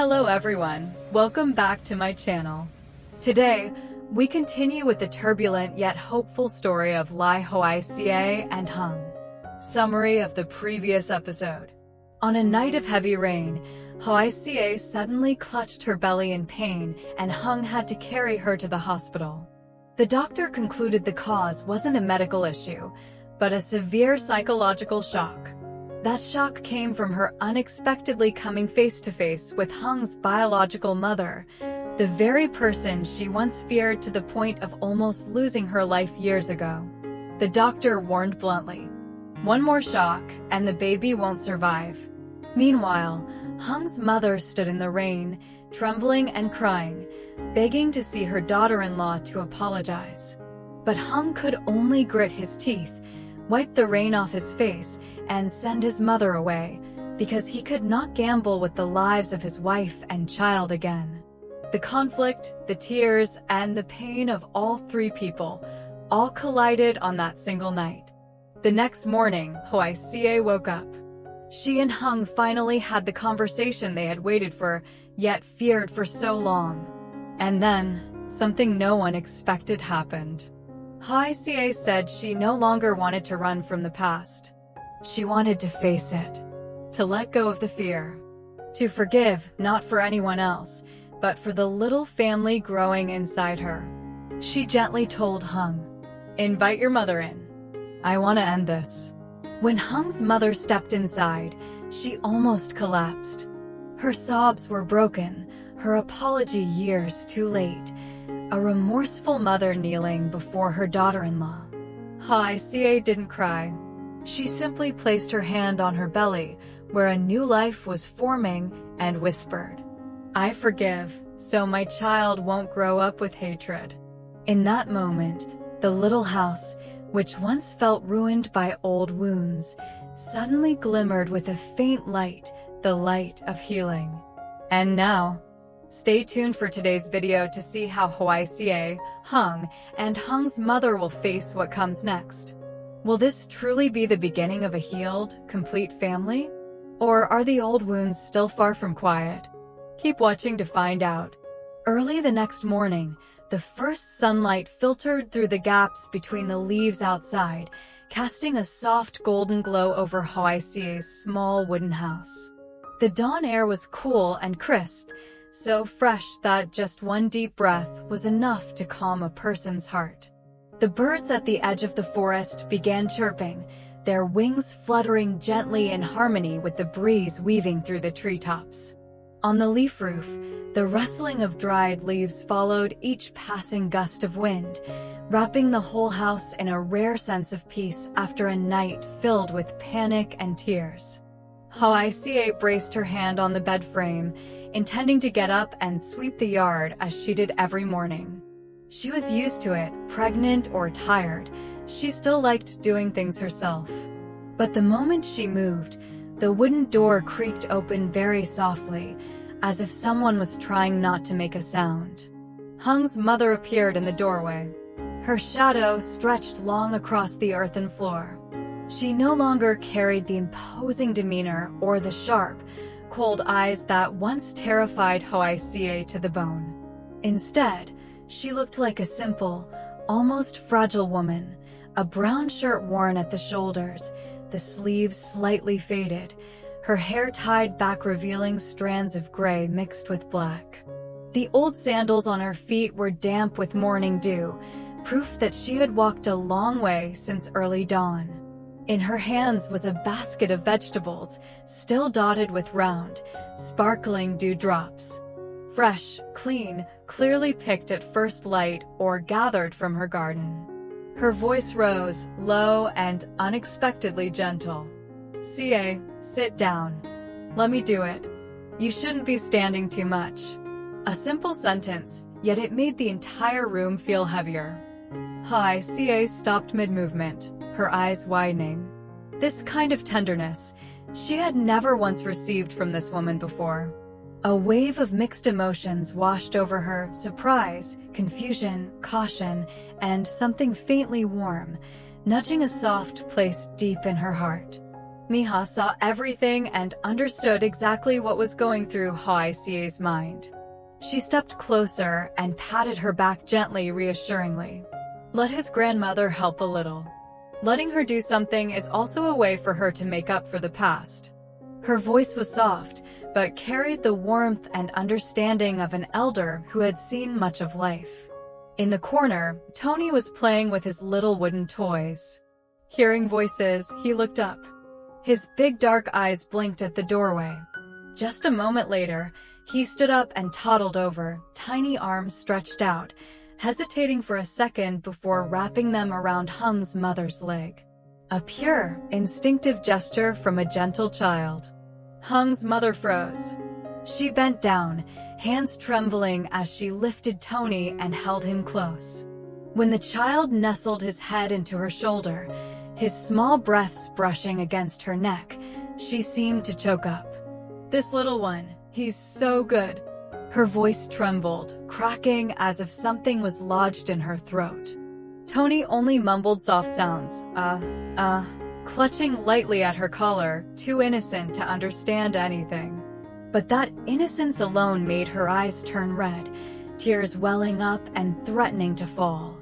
Hello everyone, welcome back to my channel. Today, we continue with the turbulent yet hopeful story of Ly Hoai Ca and Hùng. Summary of the previous episode. On a night of heavy rain, Hoai Ca suddenly clutched her belly in pain and Hùng had to carry her to the hospital. The doctor concluded the cause wasn't a medical issue, but a severe psychological shock. That shock came from her unexpectedly coming face-to-face with Hung's biological mother, the very person she once feared to the point of almost losing her life years ago. The doctor warned bluntly, "One more shock, and the baby won't survive." Meanwhile, Hung's mother stood in the rain, trembling and crying, begging to see her daughter-in-law to apologize. But Hùng could only grit his teeth, wipe the rain off his face, and send his mother away, because he could not gamble with the lives of his wife and child again. The conflict, the tears, and the pain of all three people all collided on that single night. The next morning, Hoai Ca woke up. She and Hùng finally had the conversation they had waited for, yet feared for so long. And then, something no one expected happened. Hoai Ca said she no longer wanted to run from the past. She wanted to face it, to let go of the fear, to forgive, not for anyone else, but for the little family growing inside her. She gently told Hùng, "Invite your mother in. I want to end this." When Hung's mother stepped inside, she almost collapsed. Her sobs were broken, her apology years too late, a remorseful mother kneeling before her daughter-in-law. Hoai Ca didn't cry. She simply placed her hand on her belly, where a new life was forming, and whispered, "I forgive, so my child won't grow up with hatred." In that moment, the little house, which once felt ruined by old wounds, suddenly glimmered with a faint light, the light of healing. And now, stay tuned for today's video to see how Hoai Ca, Hùng, and Hung's mother will face what comes next. Will this truly be the beginning of a healed, complete family? Or are the old wounds still far from quiet? Keep watching to find out. Early the next morning, the first sunlight filtered through the gaps between the leaves outside, casting a soft golden glow over Hoai Ca's small wooden house. The dawn air was cool and crisp, so fresh that just one deep breath was enough to calm a person's heart. The birds at the edge of the forest began chirping, their wings fluttering gently in harmony with the breeze weaving through the treetops. On the leaf roof, the rustling of dried leaves followed each passing gust of wind, wrapping the whole house in a rare sense of peace after a night filled with panic and tears. Hoai Ca braced her hand on the bed frame, intending to get up and sweep the yard as she did every morning. She was used to it, pregnant or tired. She still liked doing things herself. But the moment she moved, the wooden door creaked open very softly, as if someone was trying not to make a sound. Hung's mother appeared in the doorway. Her shadow stretched long across the earthen floor. She no longer carried the imposing demeanor or the sharp, cold eyes that once terrified Hoai Ca to the bone. Instead, she looked like a simple, almost fragile woman, a brown shirt worn at the shoulders, the sleeves slightly faded, her hair tied back revealing strands of gray mixed with black. The old sandals on her feet were damp with morning dew, proof that she had walked a long way since early dawn. In her hands was a basket of vegetables, still dotted with round, sparkling dewdrops. Fresh, clean, clearly picked at first light or gathered from her garden. Her voice rose, low and unexpectedly gentle. "Ca, sit down. Let me do it. You shouldn't be standing too much." A simple sentence, yet it made the entire room feel heavier. Hoai Ca stopped mid-movement, her eyes widening. This kind of tenderness, she had never once received from this woman before. A wave of mixed emotions washed over her, surprise, confusion, caution, and something faintly warm, nudging a soft place deep in her heart. Miha saw everything and understood exactly what was going through Hoai Ca's mind. She stepped closer and patted her back gently, reassuringly. Let his grandmother help a little. Letting her do something is also a way for her to make up for the past. Her voice was soft, but carried the warmth and understanding of an elder who had seen much of life. In the corner, Tony was playing with his little wooden toys. Hearing voices, he looked up. His big dark eyes blinked at the doorway. Just a moment later, he stood up and toddled over, tiny arms stretched out, hesitating for a second before wrapping them around Hung's mother's leg. A pure, instinctive gesture from a gentle child. Hung's mother froze. She bent down, hands trembling as she lifted Tony and held him close. When the child nestled his head into her shoulder, his small breaths brushing against her neck, she seemed to choke up. This little one, he's so good. Her voice trembled, cracking as if something was lodged in her throat. Tony only mumbled soft sounds, clutching lightly at her collar, too innocent to understand anything. But that innocence alone made her eyes turn red, tears welling up and threatening to fall.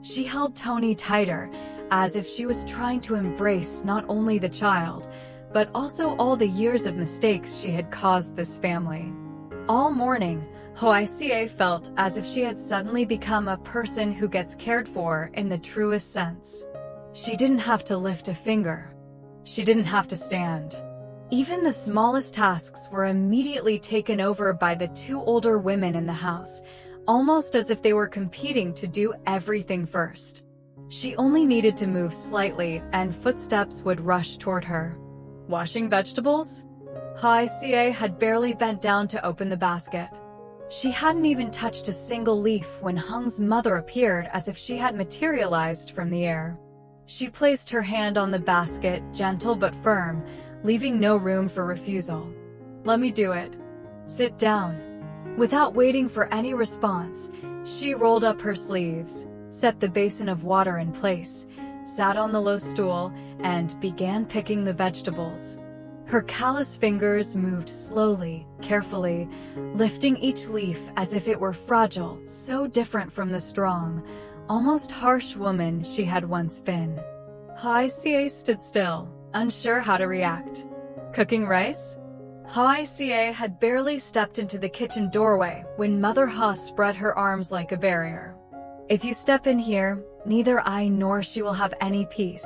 She held Tony tighter, as if she was trying to embrace not only the child, but also all the years of mistakes she had caused this family. All morning, Hoai Ca felt as if she had suddenly become a person who gets cared for in the truest sense. She didn't have to lift a finger. She didn't have to stand. Even the smallest tasks were immediately taken over by the two older women in the house, almost as if they were competing to do everything first. She only needed to move slightly and footsteps would rush toward her. Washing vegetables? Hoai Ca had barely bent down to open the basket. She hadn't even touched a single leaf when Hung's mother appeared as if she had materialized from the air. She placed her hand on the basket, gentle but firm, leaving no room for refusal. Let me do it. Sit down. Without waiting for any response, she rolled up her sleeves, set the basin of water in place, sat on the low stool, and began picking the vegetables. Her callous fingers moved slowly, carefully, lifting each leaf as if it were fragile, so different from the strong, almost harsh woman she had once been. Hoai Ca stood still, unsure how to react. Cooking rice? Hoai Ca had barely stepped into the kitchen doorway when Mother Ha spread her arms like a barrier. If you step in here, neither I nor she will have any peace.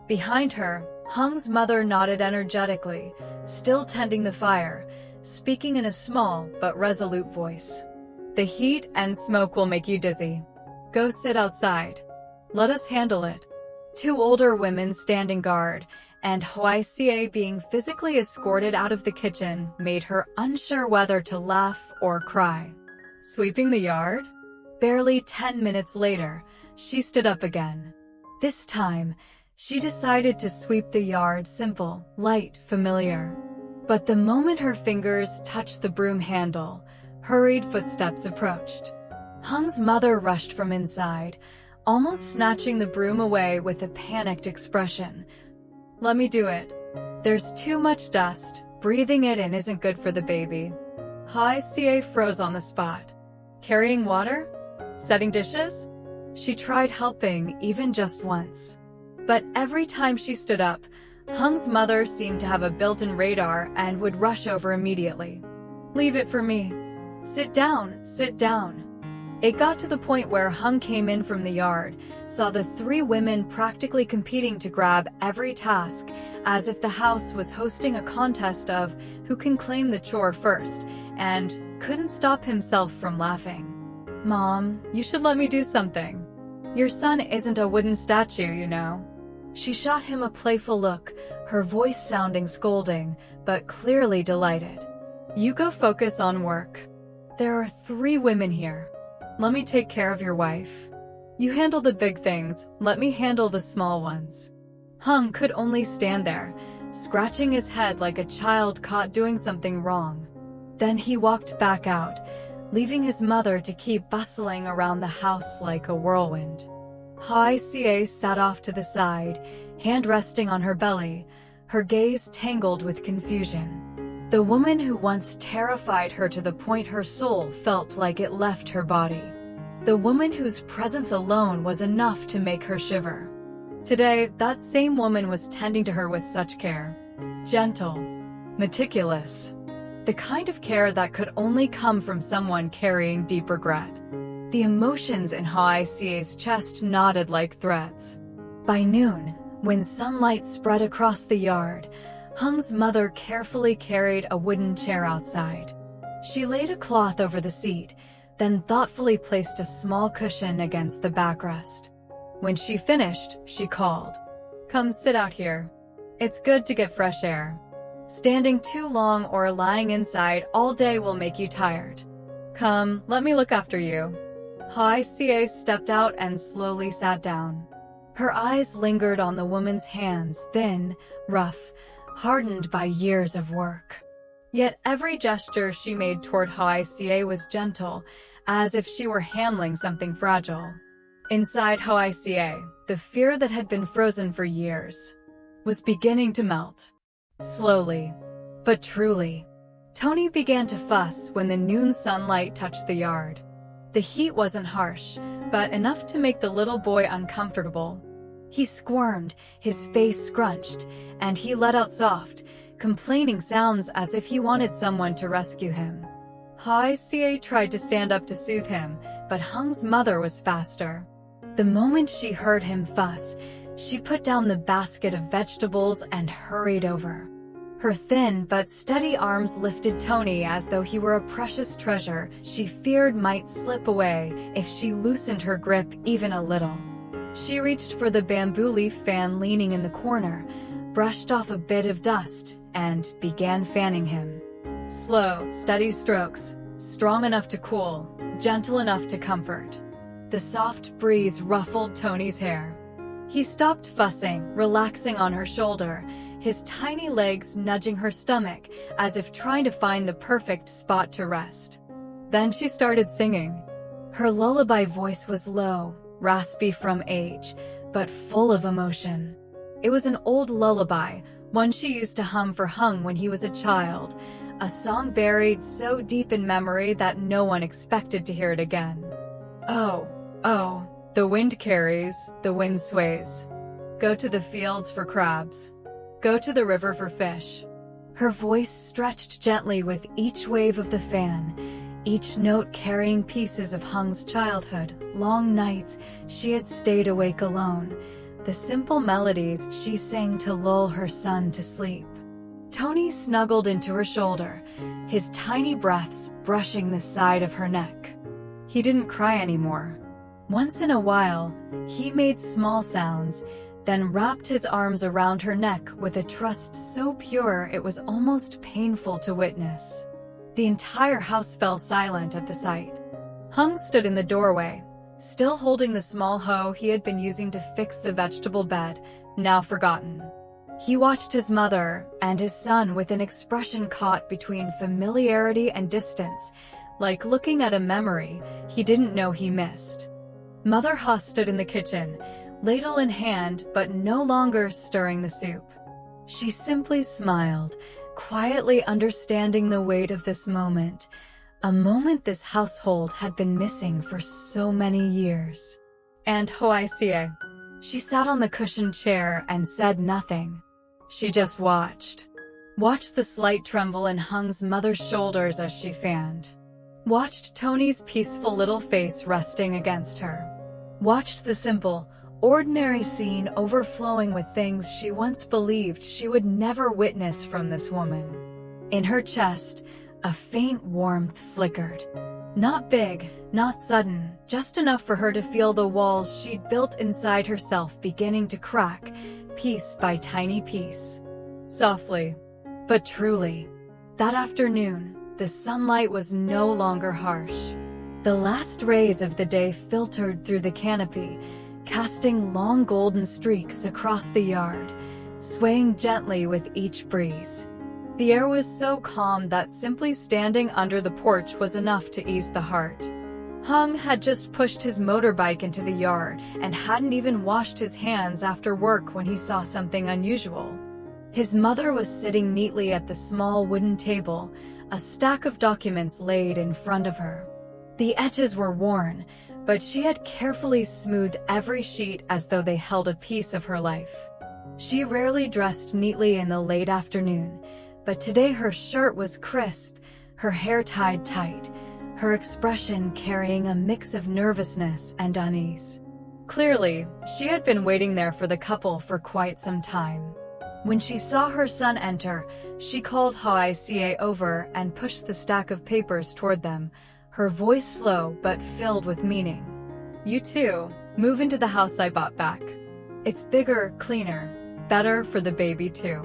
Behind her, Hung's mother nodded energetically, still tending the fire, speaking in a small but resolute voice. The heat and smoke will make you dizzy. Go sit outside. Let us handle it. Two older women standing guard, and Hoai Ca being physically escorted out of the kitchen made her unsure whether to laugh or cry. Sweeping the yard? Barely 10 minutes later, she stood up again. This time, she decided to sweep the yard simple, light, familiar. But the moment her fingers touched the broom handle, hurried footsteps approached. Hung's mother rushed from inside, almost snatching the broom away with a panicked expression. Let me do it. There's too much dust. Breathing it in isn't good for the baby. Hoai Ca froze on the spot. Carrying water? Setting dishes? She tried helping, even just once. But every time she stood up, Hung's mother seemed to have a built-in radar and would rush over immediately. Leave it for me. Sit down, sit down. It got to the point where Hung came in from the yard, saw the three women practically competing to grab every task, as if the house was hosting a contest of who can claim the chore first, and couldn't stop himself from laughing. Mom, you should let me do something. Your son isn't a wooden statue, you know. She shot him a playful look, her voice sounding scolding, but clearly delighted. You go focus on work. There are 3 women here. Let me take care of your wife. You handle the big things, let me handle the small ones. Hung could only stand there, scratching his head like a child caught doing something wrong. Then he walked back out, leaving his mother to keep bustling around the house like a whirlwind. Hoai Ca sat off to the side, hand resting on her belly, her gaze tangled with confusion. The woman who once terrified her to the point her soul felt like it left her body. The woman whose presence alone was enough to make her shiver. Today, that same woman was tending to her with such care. Gentle, meticulous. The kind of care that could only come from someone carrying deep regret. The emotions in Hoai Ca's chest knotted like threads. By noon, when sunlight spread across the yard, Hung's mother carefully carried a wooden chair outside. She laid a cloth over the seat, then thoughtfully placed a small cushion against the backrest. When she finished, she called, "Come sit out here. It's good to get fresh air. Standing too long or lying inside all day will make you tired. Come, let me look after you." Hoai Ca stepped out and slowly sat down. Her eyes lingered on the woman's hands, thin, rough, hardened by years of work. Yet every gesture she made toward Hoai Ca was gentle, as if she were handling something fragile. Inside Hoai Ca, the fear that had been frozen for years was beginning to melt. Slowly, but truly. Tony began to fuss when the noon sunlight touched the yard. The heat wasn't harsh, but enough to make the little boy uncomfortable. He squirmed, his face scrunched, and he let out soft, complaining sounds as if he wanted someone to rescue him. Hoai Ca tried to stand up to soothe him, but Hung's mother was faster. The moment she heard him fuss, she put down the basket of vegetables and hurried over. Her thin but steady arms lifted Tony as though he were a precious treasure she feared might slip away if she loosened her grip even a little. She reached for the bamboo leaf fan leaning in the corner, brushed off a bit of dust, and began fanning him. Slow, steady strokes, strong enough to cool, gentle enough to comfort. The soft breeze ruffled Tony's hair. He stopped fussing, relaxing on her shoulder, his tiny legs nudging her stomach as if trying to find the perfect spot to rest. Then she started singing. Her lullaby voice was low, raspy from age, but full of emotion. It was an old lullaby, one she used to hum for Hung when he was a child, a song buried so deep in memory that no one expected to hear it again. Oh, oh, the wind carries, the wind sways. Go to the fields for crabs. Go to the river for fish. Her voice stretched gently with each wave of the fan, each note carrying pieces of Hung's childhood, long nights she had stayed awake alone, the simple melodies she sang to lull her son to sleep. Tony snuggled into her shoulder, his tiny breaths brushing the side of her neck. He didn't cry anymore. Once in a while, he made small sounds, then wrapped his arms around her neck with a trust so pure it was almost painful to witness. The entire house fell silent at the sight. Hung stood in the doorway, still holding the small hoe he had been using to fix the vegetable bed, now forgotten. He watched his mother and his son with an expression caught between familiarity and distance, like looking at a memory he didn't know he missed. Mother Huss stood in the kitchen, ladle in hand, but no longer stirring the soup. She simply smiled, quietly understanding the weight of this moment, a moment this household had been missing for so many years. And Hoai Ca. She sat on the cushioned chair and said nothing. She just watched. Watched the slight tremble in Hung's mother's shoulders as she fanned. Watched Tony's peaceful little face resting against her. Watched the simple, ordinary scene overflowing with things she once believed she would never witness from this woman. In her chest, a faint warmth flickered. Not big, not sudden, just enough for her to feel the walls she'd built inside herself beginning to crack, piece by tiny piece. Softly, but truly. That afternoon, the sunlight was no longer harsh. The last rays of the day filtered through the canopy, casting long golden streaks across the yard, swaying gently with each breeze. The air was so calm that simply standing under the porch was enough to ease the heart. Hung had just pushed his motorbike into the yard and hadn't even washed his hands after work when he saw something unusual. His mother was sitting neatly at the small wooden table, a stack of documents laid in front of her. The edges were worn, but she had carefully smoothed every sheet as though they held a piece of her life. She rarely dressed neatly in the late afternoon, but today her shirt was crisp, her hair tied tight, her expression carrying a mix of nervousness and unease. Clearly, she had been waiting there for the couple for quite some time. When she saw her son enter, she called Hoài Ca over and pushed the stack of papers toward them, her voice slow but filled with meaning. "You too, move into the house I bought back. It's bigger, cleaner, better for the baby too."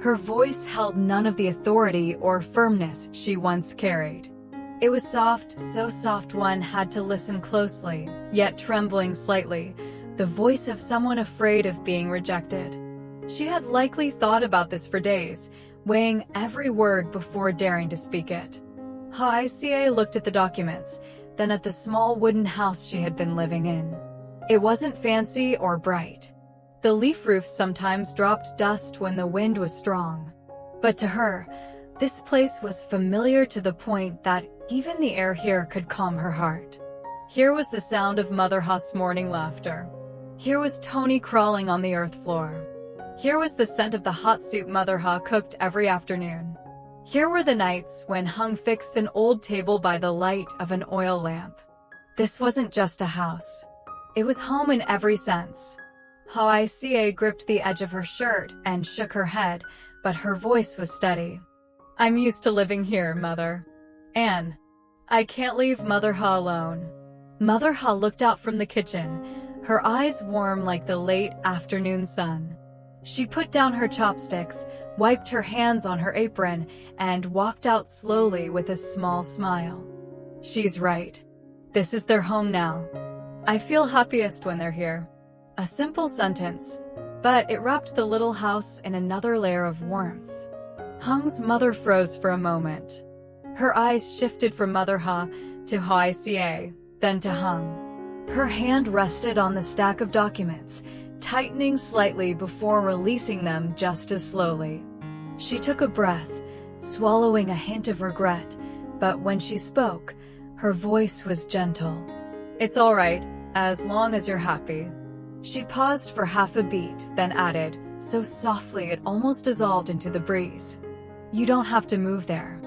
Her voice held none of the authority or firmness she once carried. It was soft, so soft one had to listen closely, yet trembling slightly, the voice of someone afraid of being rejected. She had likely thought about this for days, weighing every word before daring to speak it. Hoài Ca looked at the documents, then at the small wooden house she had been living in. It wasn't fancy or bright. The leaf roof sometimes dropped dust when the wind was strong. But to her, this place was familiar to the point that even the air here could calm her heart. Here was the sound of Mother Ha's morning laughter. Here was Tony crawling on the earth floor. Here was the scent of the hot soup Mother Ha cooked every afternoon. Here were the nights when Hung fixed an old table by the light of an oil lamp. This wasn't just a house. It was home in every sense. Hoài Ca gripped the edge of her shirt and shook her head, but her voice was steady. "I'm used to living here, Mother. And I can't leave Mother Ha alone." Mother Ha looked out from the kitchen, her eyes warm like the late afternoon sun. She put down her chopsticks, wiped her hands on her apron, and walked out slowly with a small smile. "She's right. This is their home now. I feel happiest when they're here." A simple sentence, but it wrapped the little house in another layer of warmth. Hung's mother froze for a moment. Her eyes shifted from Mother Ha to Hoài Ca, then to Hung. Her hand rested on the stack of documents, tightening slightly before releasing them just as slowly. She took a breath, swallowing a hint of regret, but when she spoke, her voice was gentle. "It's all right, as long as you're happy." She paused for half a beat, then added, so softly it almost dissolved into the breeze, "You don't have to move there.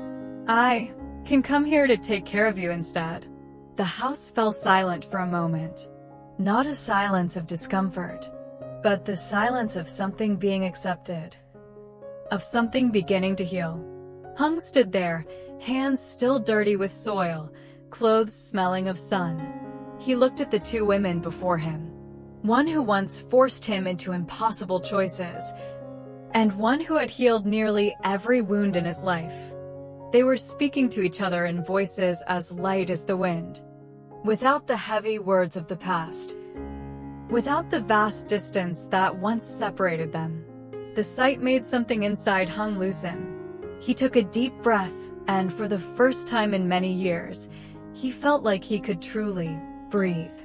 I can come here to take care of you instead." The house fell silent for a moment. Not a silence of discomfort, but the silence of something being accepted, of something beginning to heal. Hung stood there, hands still dirty with soil, clothes smelling of sun. He looked at the two women before him. One who once forced him into impossible choices, and one who had healed nearly every wound in his life. They were speaking to each other in voices as light as the wind, without the heavy words of the past, without the vast distance that once separated them. The sight made something inside Hung loosen. He took a deep breath, and for the first time in many years, he felt like he could truly breathe.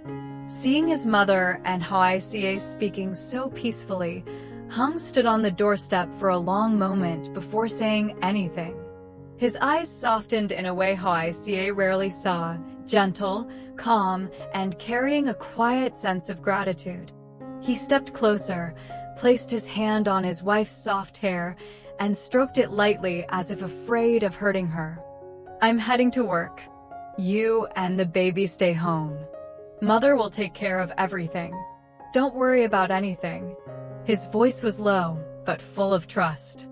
Seeing his mother and Hoài Ca speaking so peacefully, Hung stood on the doorstep for a long moment before saying anything. His eyes softened in a way Hoài Ca rarely saw, gentle, calm, and carrying a quiet sense of gratitude. He stepped closer, placed his hand on his wife's soft hair, and stroked it lightly as if afraid of hurting her. "I'm heading to work. You and the baby stay home. Mother will take care of everything. Don't worry about anything." His voice was low, but full of trust.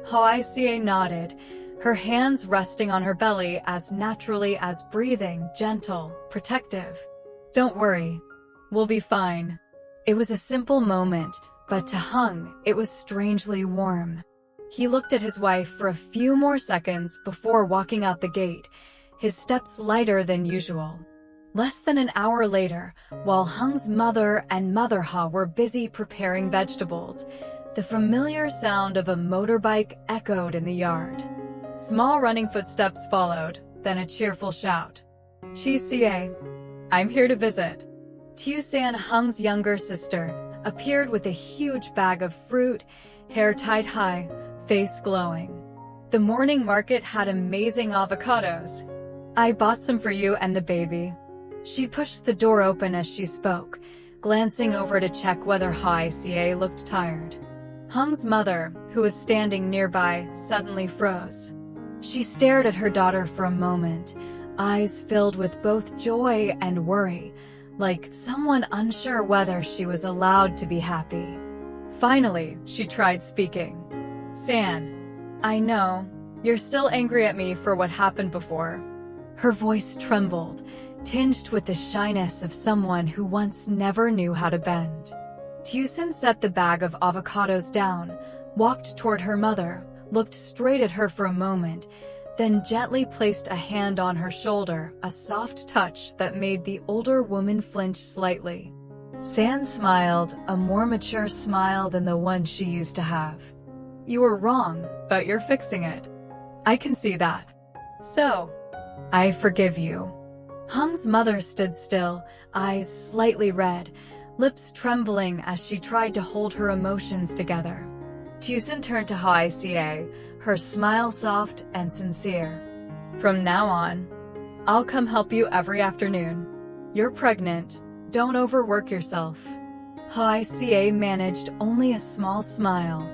Hoài Ca nodded, her hands resting on her belly as naturally as breathing, gentle, protective. "Don't worry. We'll be fine." It was a simple moment, but to Hung, it was strangely warm. He looked at his wife for a few more seconds before walking out the gate, his steps lighter than usual. Less than an hour later, while Hung's mother and Mother Ha were busy preparing vegetables, the familiar sound of a motorbike echoed in the yard. Small running footsteps followed, then a cheerful shout. "Chi Ca, I'm here to visit." Tu San, Hung's younger sister, appeared with a huge bag of fruit, hair tied high, face glowing. The morning market had amazing avocados. I bought some for you and the baby. She pushed the door open as she spoke, glancing over to check whether Hoài Ca looked tired. Hung's mother, who was standing nearby, suddenly froze. She stared at her daughter for a moment, eyes filled with both joy and worry, like someone unsure whether she was allowed to be happy. Finally, she tried speaking. San, I know, you're still angry at me for what happened before. Her voice trembled, tinged with the shyness of someone who once never knew how to bend. Tusen set the bag of avocados down, walked toward her mother, looked straight at her for a moment, then gently placed a hand on her shoulder, a soft touch that made the older woman flinch slightly. San smiled, a more mature smile than the one she used to have. You were wrong, but you're fixing it. I can see that. So, I forgive you. Hung's mother stood still, eyes slightly red, lips trembling as she tried to hold her emotions together. Tusen turned to Hoài Ca, her smile soft and sincere. From now on, I'll come help you every afternoon. You're pregnant, don't overwork yourself. Hoài Ca managed only a small smile,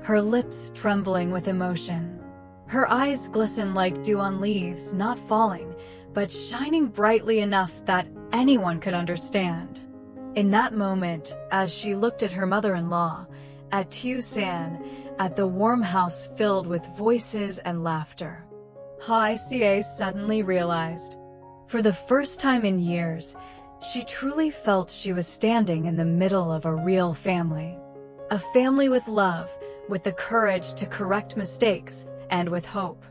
her lips trembling with emotion. Her eyes glistened like dew on leaves, not falling, but shining brightly enough that anyone could understand. In that moment, as she looked at her mother-in-law, at Tusen, at the warm house filled with voices and laughter, Hoài Ca suddenly realized, for the first time in years, she truly felt she was standing in the middle of a real family. A family with love, with the courage to correct mistakes, and with hope.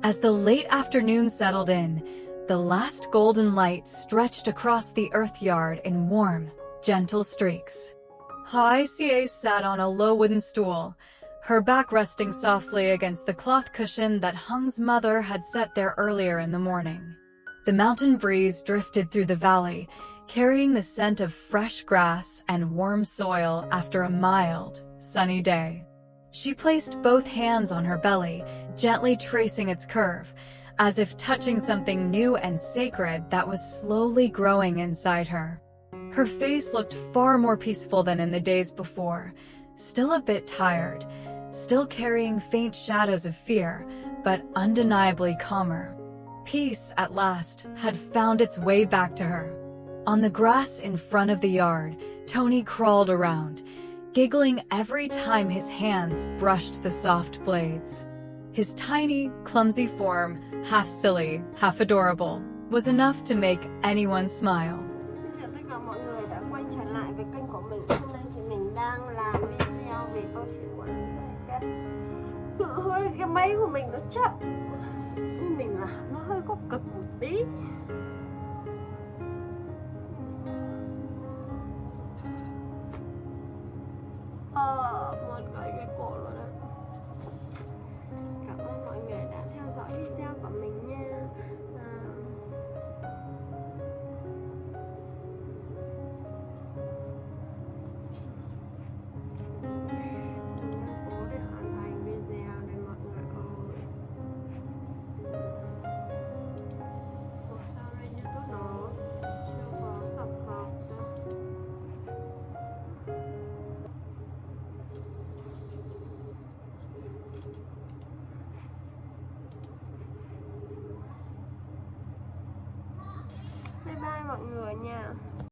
As the late afternoon settled in, the last golden light stretched across the earthyard in warm, gentle streaks. Hoài Ca sat on a low wooden stool, her back resting softly against the cloth cushion that Hung's mother had set there earlier in the morning. The mountain breeze drifted through the valley, carrying the scent of fresh grass and warm soil after a mild, sunny day. She placed both hands on her belly, gently tracing its curve, as if touching something new and sacred that was slowly growing inside her. Her face looked far more peaceful than in the days before, still a bit tired, still carrying faint shadows of fear, but undeniably calmer. Peace, at last, had found its way back to her. On the grass in front of the yard, Tony crawled around, giggling every time his hands brushed the soft blades. His tiny, clumsy form, half silly, half adorable, was enough to make anyone smile. Xin chào tất cả mọi người đã quay trở lại với kênh của mình. Hôm nay thì mình đang làm video về câu chuyện của Ly Hoai Ca. Tự hơi cái máy của mình nó chậm, nên mình làm nó hơi có cực một tí. Một cái cổ luôn đấy. Cảm ơn mọi người đã theo dõi video của mình nha. Cố để hoàn thành video đây mọi người ơi. Ủa sao đây YouTube nó chưa có tập hợp ta? Bye bye mọi người nha.